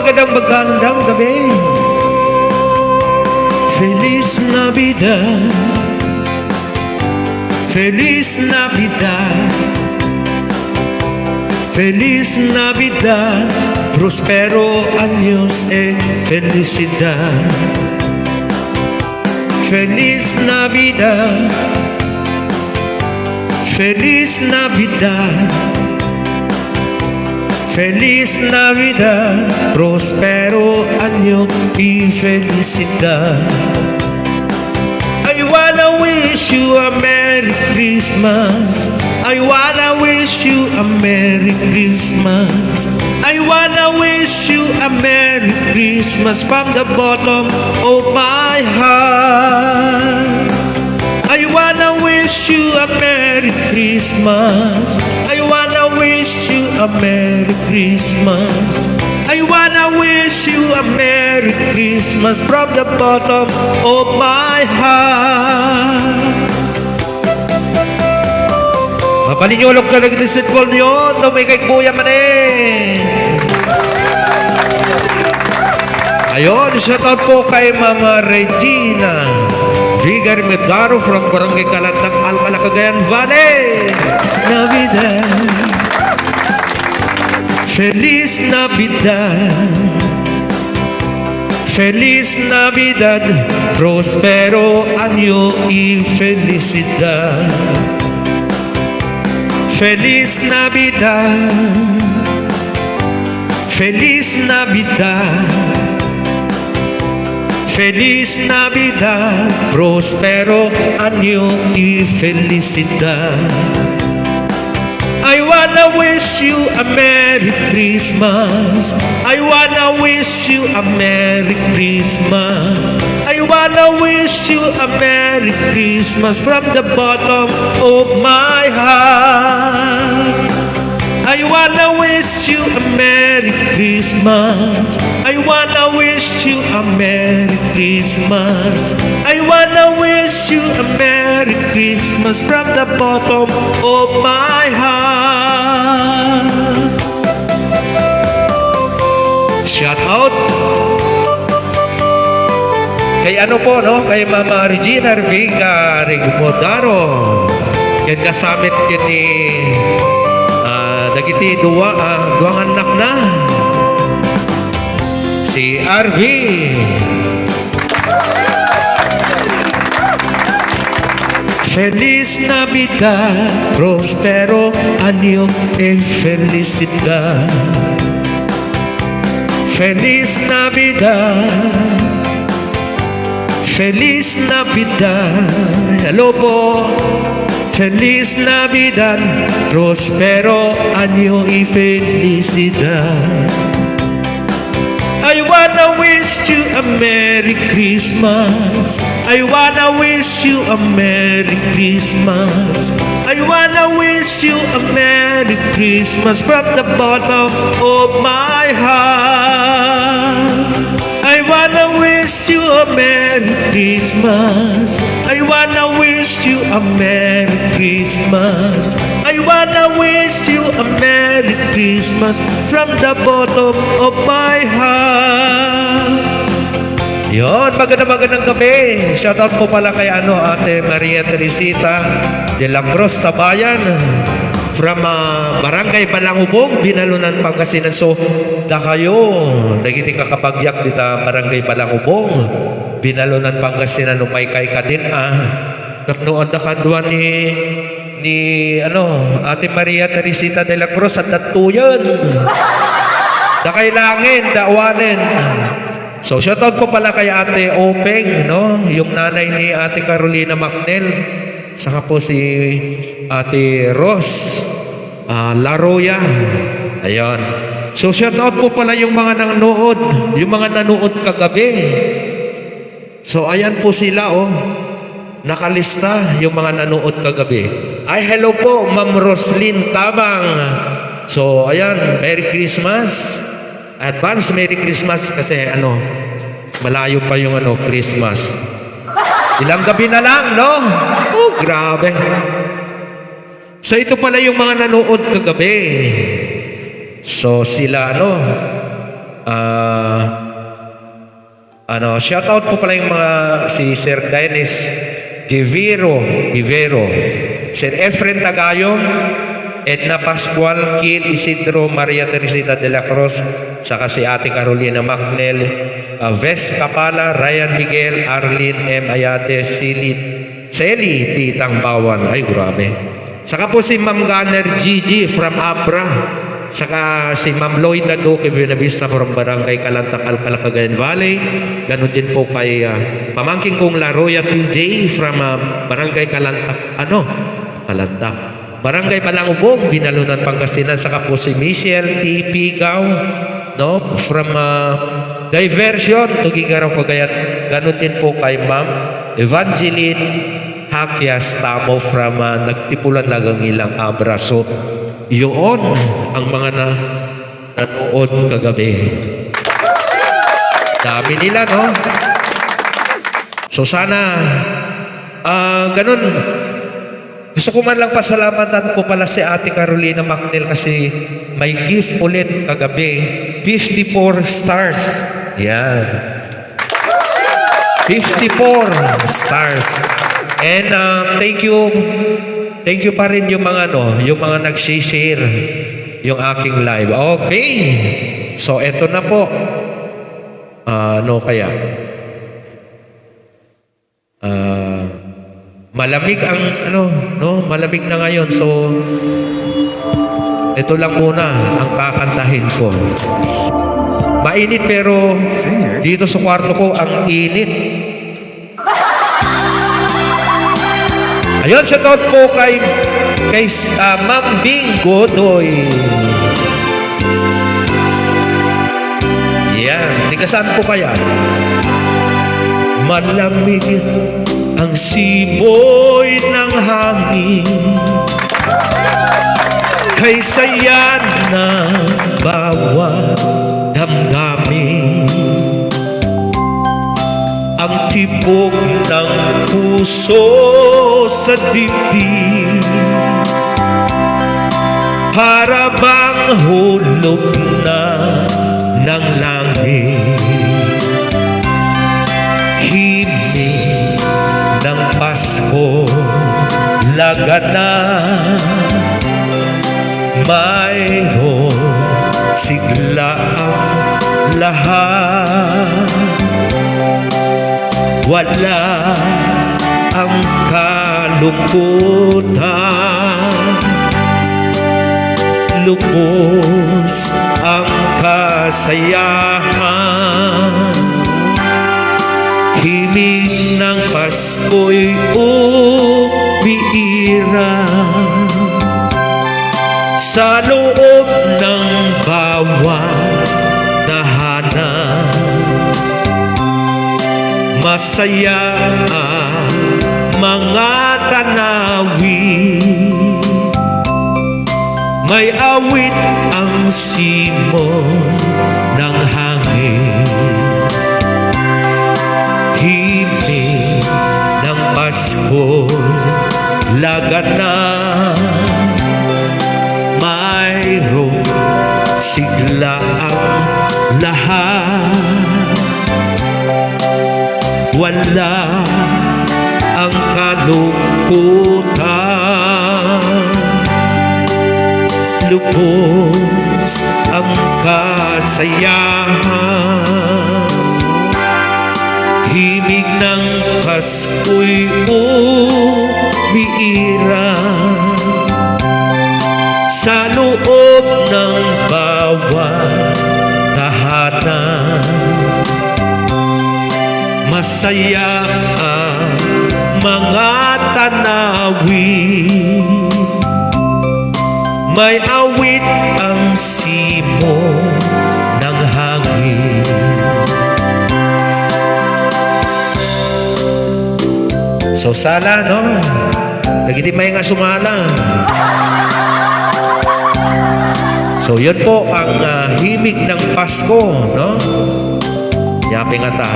magandang gabi. Feliz Navidad, Feliz Navidad, Feliz Navidad, prospero años e felicidad. Feliz Navidad, Feliz Navidad, Feliz Navidad, prospero año y felicidad. I wanna wish you a Merry Christmas. I wanna wish you a Merry Christmas. I wanna wish you a Merry Christmas from the bottom of my heart. I wanna wish you a Merry Christmas. I wanna wish you a Merry Christmas. I wanna wish you a Merry Christmas from the bottom of my heart. Mapalinyolog ka lang ito sa call nyo. Ito may kay Kuya Mané. Ayun, shoutout po kay Mama Regina Vigar Medaro from Barangay Kalantang, Alcala, Cagayan Valley. Navidad, Feliz Navidad, Feliz Navidad, prospero año y felicidad. Feliz Navidad, Feliz Navidad, Feliz Navidad, prospero año y felicidad. I wanna wish you a Merry Christmas. I wanna wish you a Merry Christmas. I wanna wish you a Merry Christmas from the bottom of my heart. I wanna wish you a Merry Christmas. I wanna wish you a Merry Christmas. I wanna wish you a Merry Christmas from the bottom of my heart. Shout out kay ano po, no? Kay Mama Regina Viga Regmodaro. Yan kasamit yan ni dagiti duwang anak na si RV. Feliz Navidad, prospero año e felicidad. Feliz Navidad, Feliz Navidad. Hello po. Feliz Navidad, prospero año y felicidad. I wanna wish you a Merry Christmas. I wanna wish you a Merry Christmas. I wanna wish you a Merry Christmas from the bottom of my heart. I wanna wish you a Merry Christmas. I wanna wish you a Merry Christmas. I wanna wish you a Merry Christmas from the bottom of my heart. Yon, magandang gabi. Shoutout po pala kay Ate Maria Teresita de la Cruz Tabayan from Barangay Balangubong, Binalunan, Pangasinan. So, da kayo, nagiti kakapagyak dita Barangay Balangubong, Binalunan, Pangasinan, umay kay kadin Tapnoon na kadwa ni Ate Maria Teresita de la Cruz at natuyan. Da kailangin, daawanin. So, shoutout po pala kay Ate Openg, yung nanay ni Ate Carolina Macnel. Saka po si Ate Ros Laroya. Ayun. So, shoutout po pala yung mga nanonood. Yung mga nanonood kagabi. So, ayan po sila, nakalista yung mga nanonood kagabi. Ay, hello po, Ma'am Roslyn Tabang. So, ayan, Merry Christmas. Advance Merry Christmas kasi malayo pa yung Christmas. Ilang gabi na lang, no? Oh, grabe. So, ito pala yung mga nanood kagabi. So, sila, Shoutout po pala yung mga si Sir Dennis Givero, Sir Efren Tagayong, Edna Pascual, Kil Isidro, Maria Teresita de la Cruz, saka si Ate Carolina Macnel, Ves Capala, Ryan Miguel, Arlene M. Ayate, Celi Titang Bawan. Ay, grabe. Saka po si Ma'am Gunner Gigi from Abra. Saka si Ma'am Lloyda Duque Buenavista from Barangay Kalantak, Alcala, Cagayan Valley. Ganon din po kay pamangking kong La Roya TJ from Barangay Kalantak. Kalantak. Barangay Palangubog, Binalunan, Pangasinan. Saka po si Michelle T. Pigaw, no? From Diversion, Tugigaraw, Cagayan. Ganon din po kay Ma'am Evangeline Hakyas Tamo from Nagtipulan Lagang Ilang Abra. So, yun ang mga nanood kagabi. Dami nila, no? So sana ganun. Gusto ko man lang pasalamatan po pala si Ate Carolina Macnel kasi may gift ulit kagabi. 54 stars. Yan. 54 stars. And thank you pa rin yung mga yung mga nag-share yung aking live. Okay. So eto na po. Kaya? Malamig ang malamig na ngayon. So ito lang muna ang kakantahin ko. Mainit pero dito sa kwarto ko ang init. Ayun, shoutout po kay Ma'am Bing Godoy. Yan, tigasan po kaya. Malamig ang simoy ng hangin, kaysa yan na bawat damdamin. Ang tibok ng puso sa dibdib, para bang hulog na ng langit. Himig ng Pasko, laganap, mayroon sigla ang lahat. Wala ang kalungkutan, lubos ang kasayahan. Himig ng Pasko'y umiira sa loob ng bawat tahanan. Masaya ang mga tanawin, may awit ang simon ng hangin. Himig ng Pasko, laganap, mayroong sigla ang lahat. Wala ang kalungkutan, lubos ang kasayahan. Himig ng Pasko'y umiira sa loob ng bawat tahanan. Masaya ang mga tanawin, may awit ang simon ng hangin. So sana, nagitimay nga sumala. So yun po ang himig ng Pasko, Yaping ata.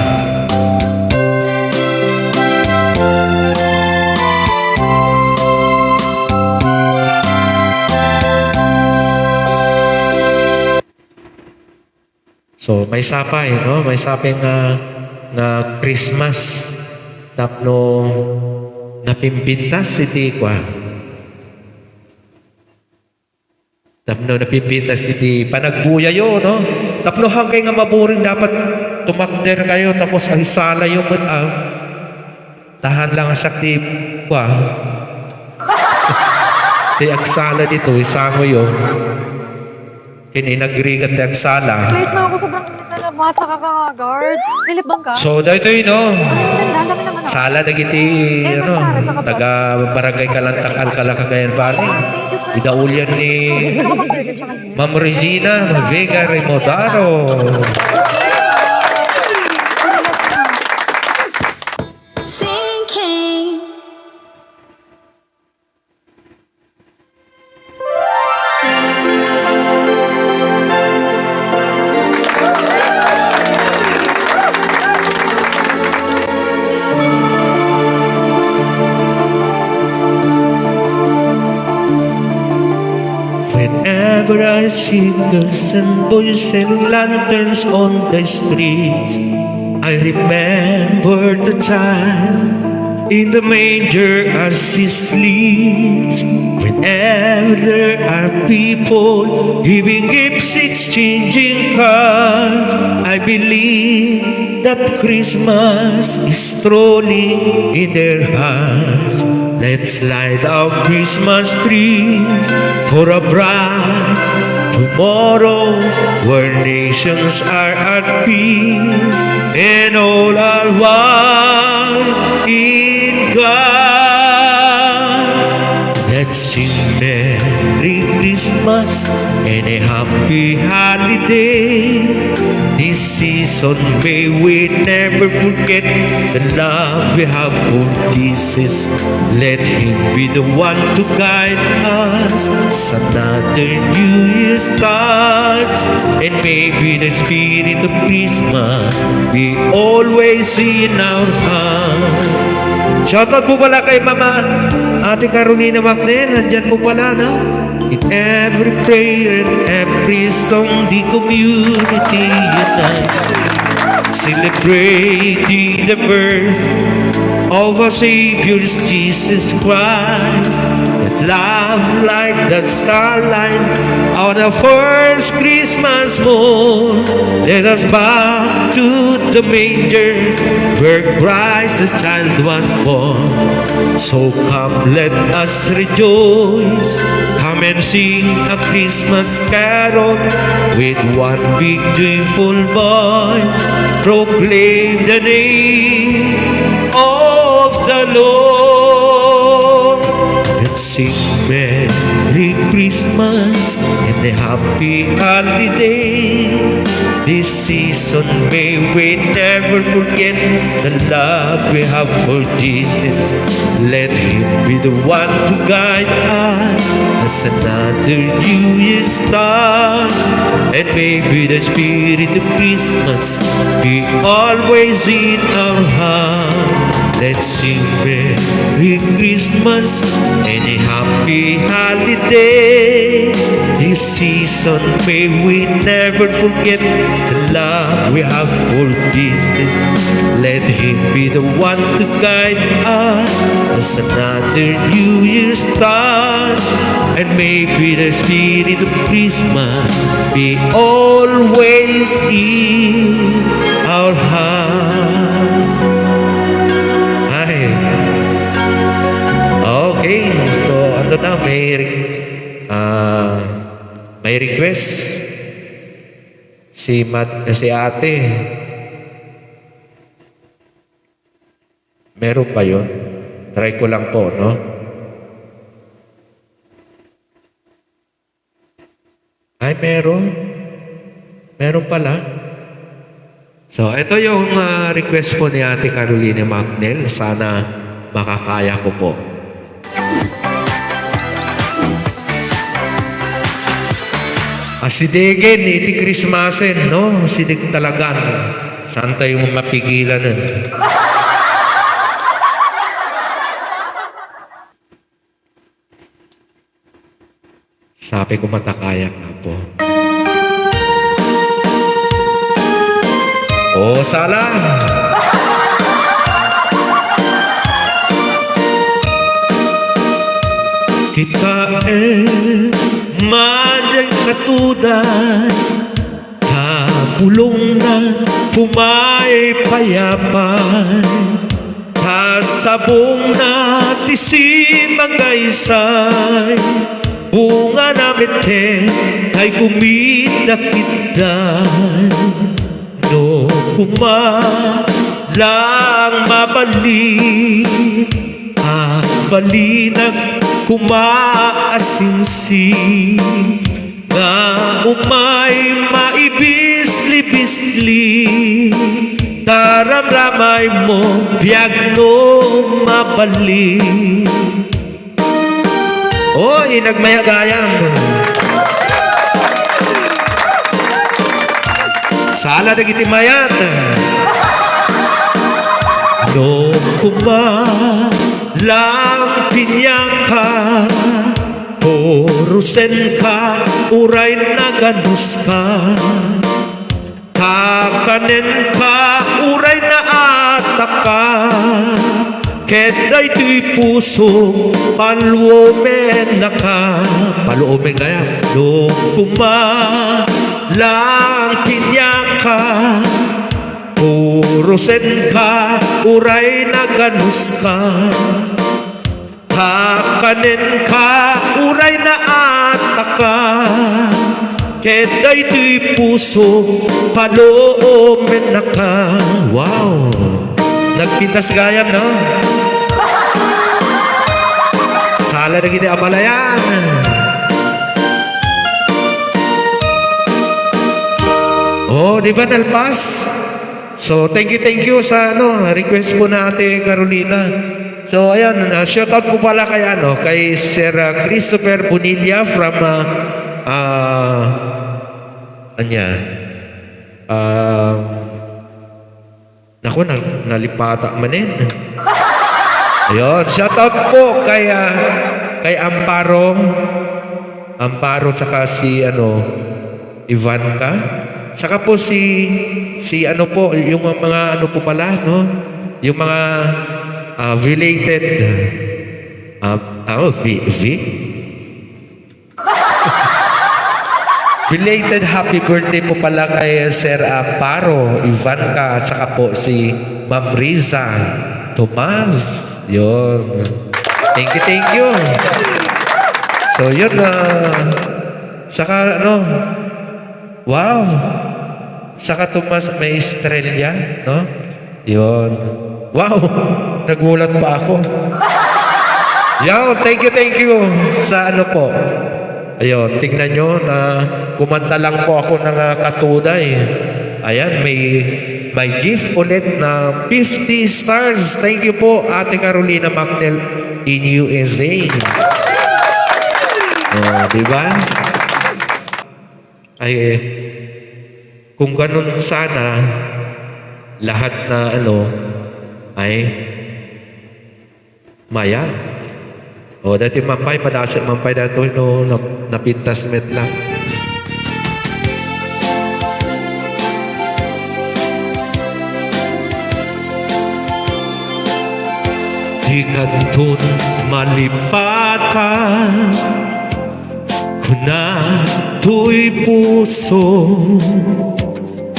So So, may sapay, no? May sapay nga Christmas. Tapno napimpintas iti kwa. Tapno napimpintas iti panagbuyayo, no? Tapno hanggang nga maburing dapat tumakder kayo tapos ang sala yung tahan lang ang sakti kwa. Di agsala dito, isango yun. Kininagrigat di agsala. Late na ako sobrang nalabasa ka guard. Nilibang ka? So, dito yun, no? Nagdadami naman ako. Sala nagiti, ano, taga Barangay Kalantak, Alcala, Cagayan Valley. Idaulyan ni Ma'am Regina Vega Remodaro. Sinking. Whenever I see girls and boys and lanterns on the streets, I remember the time in the manger as he sleeps. Whenever there are people giving gifts, exchanging cards, I believe that Christmas is strolling in their hearts. Let's light our Christmas trees for a bright tomorrow where nations are at peace and all are one in God. Let's sing Merry Christmas and a happy holiday. This season may we never forget the love we have for Jesus. Let Him be the one to guide us as another new year starts. And maybe the spirit of Christmas be always in our hearts. Shoutout po pala kay Mama Ate Carolina Macnel. Nandyan po pala, no? In every prayer and every song, the community unites, celebrating the birth of our Savior Jesus Christ. That love like that starlight on the first Christmas morn. Let us bow to the manger where Christ the child was born. So come, let us rejoice. Come and sing a Christmas carol with one big joyful voice. Proclaim the name of the Lord. Let's sing Merry Christmas and a happy holiday. This season may we never forget the love we have for Jesus. Let Him be the one to guide us as another new year starts. And maybe the spirit of Christmas be always in our hearts. Let's sing Merry Christmas and a happy holiday. This season may we never forget the love we have for Jesus. Let Him be the one to guide us as another new year starts. And maybe the spirit of Christmas be always in our hearts. Okay, so ano na, may request si ate. Meron pa yun? Try ko lang po, no? Ay, meron. Meron pala. So, ito yung request po ni Ate Carolina Macnel. Sana makakaya ko po. Asidegen, iti Christmasen, no? Asidig talagan. Saan tayo mapigilan nun? Sabi ko matakaya nga po. O, sala. Kita madyang katudan, kapulong na pumay payapan, kasabong na tisimagaysay, bunga na mete kay kumidakitan, no kumalang mabalik, balinag kumaasinsi, nga umay maibisli-bisli, taramramay mo biyag no mabalik. Oy, nagmayagayang. Sala na gitimayat. No kumalang pinyaka, porusen ka, uray na ganus ka, kakanen ka, uray na atak ka, keday tuy puso, paluomen na ka, paluomen na yan, nung kumalang pinyaka, purusen ka, uray na ganus ka, kakanen ka, uray na ataka, keday tuy puso, paloomen na ka. Wow! Nagpintas gayam, no? Sala na kita amalayan. Oh, di ba nalpas? So, thank you sa request po na Ate Carolina. So, ayan, shout out po pala kay Sir Christopher Bonilla from naku, nalipata manin. Ayun, shout out po kay Amparo tsaka si Ivanka. Saka po si yung mga po pala, no? Yung mga belated belated happy birthday po pala kay Sir Paro, Ivanka, at saka po si Ma'am Riza Tomas. Yun. Thank you. So yun, saka wow, saka Tomas may estrella, no? Yun. Wow, nagulat pa ako. Yo, thank you sa po. Ayun, tingnan nyo na kumanta lang po ako ng katuday. Ayan, may gift ulit na 50 stars. Thank you po, Ate Carolina Macnel in USA. Di ba? Ay, kung ganun sana, lahat na ay maya. O, dati mampay, padasip mampay dato, napintas met lang. Di kantun malipatan, kuna tuy puso,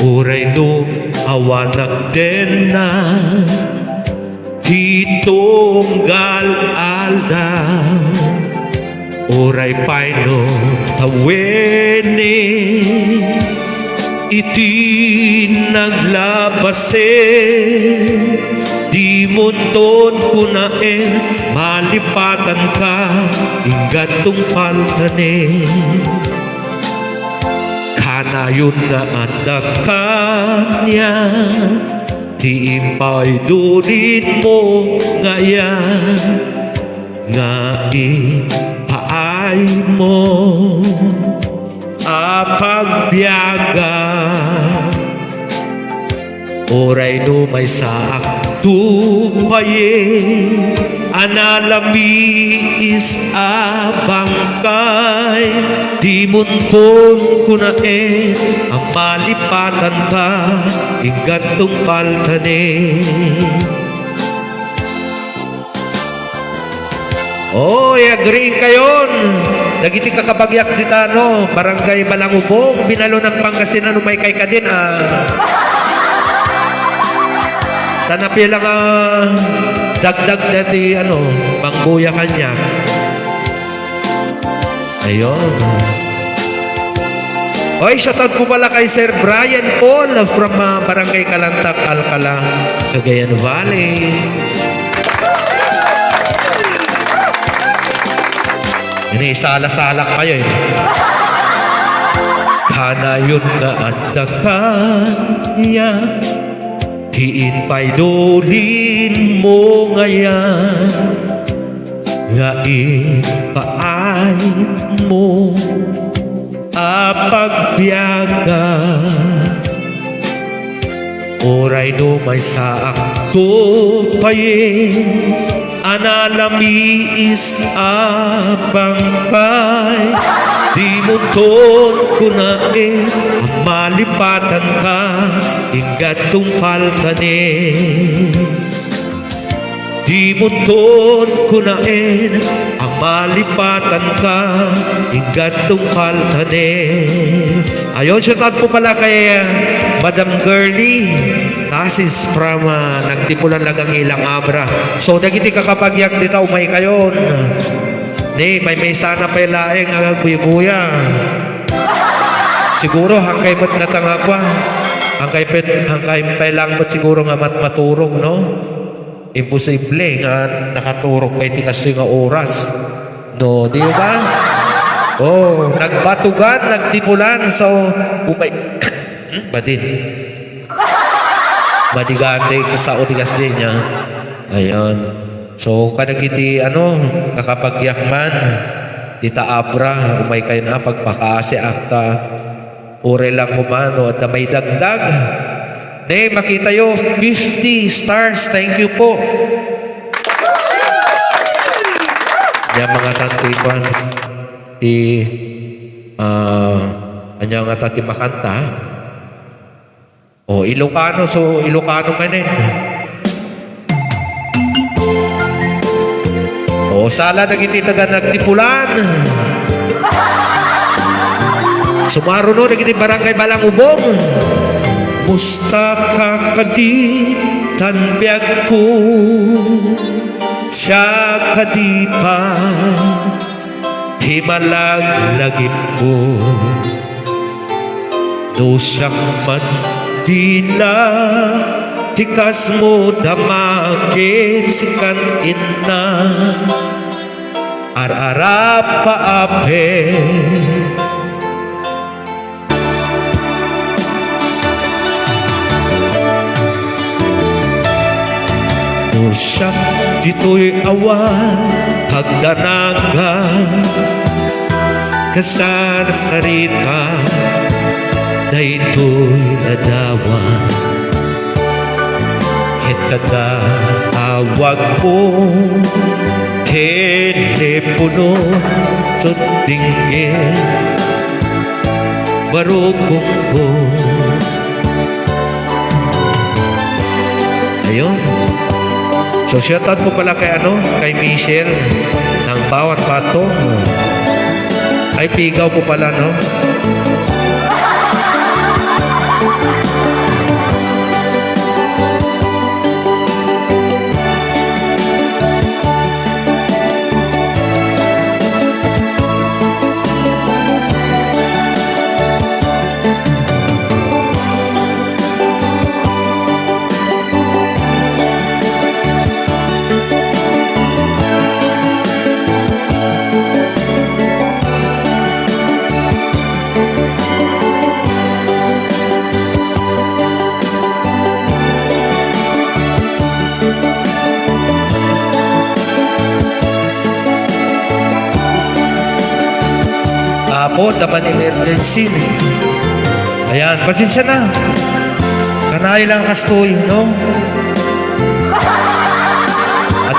uray no awanak den na, titunggal alda, oray paino taweni, iti naglabase, di munton kunaen, malipatan ka, ingatong paltane. Kanayon na at kanya, tiimpay dulit mo ngayon, nga ipaay mo apagbiyaga, oray no may saak tupaye analami is abangkay di munton kuna ang malipatan ta ingatong paltane. Oy, agree kayon. Dagiti kakabagyak dita no, barangay Balangubong, binalo ng Pangasinan umay kay ka din Tanapi lang dagdag dati mangbuya kanya. Ayun. Oy, shoutout po pala kay Sir Brian Paul from Barangay Kalantak, Alcala, Cagayan Valley. Inisala-salak kayo Hanayot nga at kanya tiin pa'y dolin mo ngayon nga ipaay mo apagbiyaga oray do may saak tupaye analami is abangkay di munton kunain ang malipatan ka ingatong paltane di munton kunain ang malipatan ka ingatong paltane. Ayun, shoutout po pala kay Madam Girlie Tasis from nagtipulan lang ang ilang abra. So dagiti kakapagyak dita umay kayon. May sana pa laeng ang buya. Siguro hangkay mo't natangakwa. Hangkay pa lang mo't siguro nga maturong, no? Imposible nga nakaturong kay tikas nga oras. No, di ba? Oh, nagbatugan, nagtipulan, so umay badin. Badigante sa sao tigas din niya. Ayun. So kadagiti kakapagyak man dita abra umay kayo na pagpakaasi akta ure lang kumano at may dagdag. Makita yo 50 stars. Thank you po. Yan mga tantipan kanya nga tati makanta o Ilocano, so Ilocano manin o sala nagiti taga nagtipulan sumaro no nagiti barangay Balangubong musta ka kadi tanbiag ko siya kadipa himalag-lagip ko dosak man dila tikas mo damakit sikan inna ar-arap paape dosak dito'y awan pagdanagan kasar-sarita na ito'y nadawan hit kada awag mo telepono sundingin barukong ko. Ayun. So shoutout po pala kay kay Michelle ng Bawat Pato. Ay pigaw po pala po dapat emergency. Ayan, pasensya na. Kanay lang kastoy, no?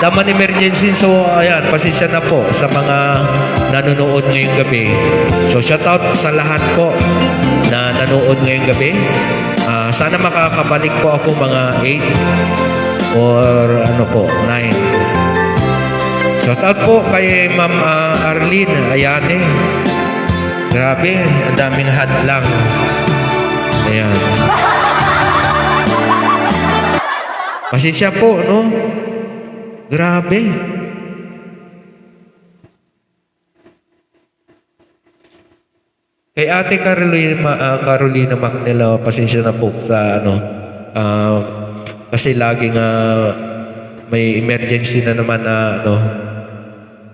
Daman emergency. So, ayan, pasensya na po sa mga nanonood ngayong gabi. So, shout out sa lahat po na nanonood ngayong gabi. Sana makakabalik po ako mga 8 or ano po, 9. Shout out po kay Ma'am Arlene Ayane. Grabe, ang daming hadlang. Ayan. Pasensya po, no? Grabe. Kay Ate Carolina Macnela, pasensya na po sa ano, kasi laging may emergency na naman na ano,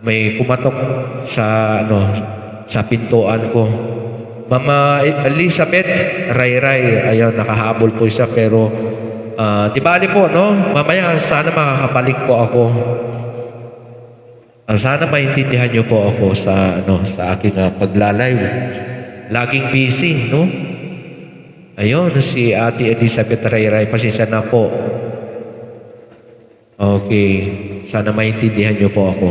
may pumatok sa ano, sa pintuan ko. Mama Elizabeth Ray, ayun, nakahabol po siya pero di bali po, no? Mamaya sana makakabalik po ako. Sana maintindihan niyo po ako sa ano, sa aking pagla-live. Laging busy, no? Ayun, si Ate Elizabeth Ray, pasensya na po. Okay, sana maintindihan niyo po ako.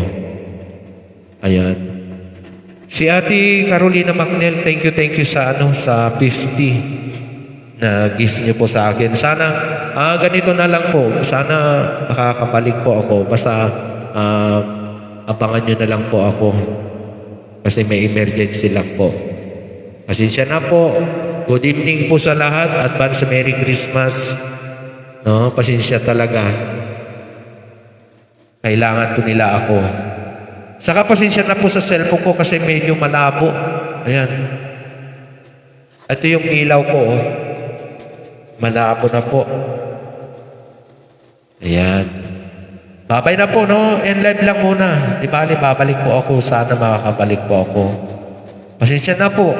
Ayan. Si Ate Carolina Macnel, thank you sa ano, sa 50 na gift niyo po sa akin. Sana ganito na lang po. Sana makakabalik po ako. Basta abangan niyo na lang po ako. Kasi may emergency lang po. Pasensya na po. Good evening po sa lahat. Advance Merry Christmas. No, pasensya talaga. Kailangan to nila ako. Saka pasensya na po sa cellphone ko kasi medyo malabo. Ayan. Ito yung ilaw ko. Oh. Malabo na po. Ayan. Babay na po, no? End live lang muna. Di bali, babalik po ako. Sana makakabalik po ako. Pasensya na po.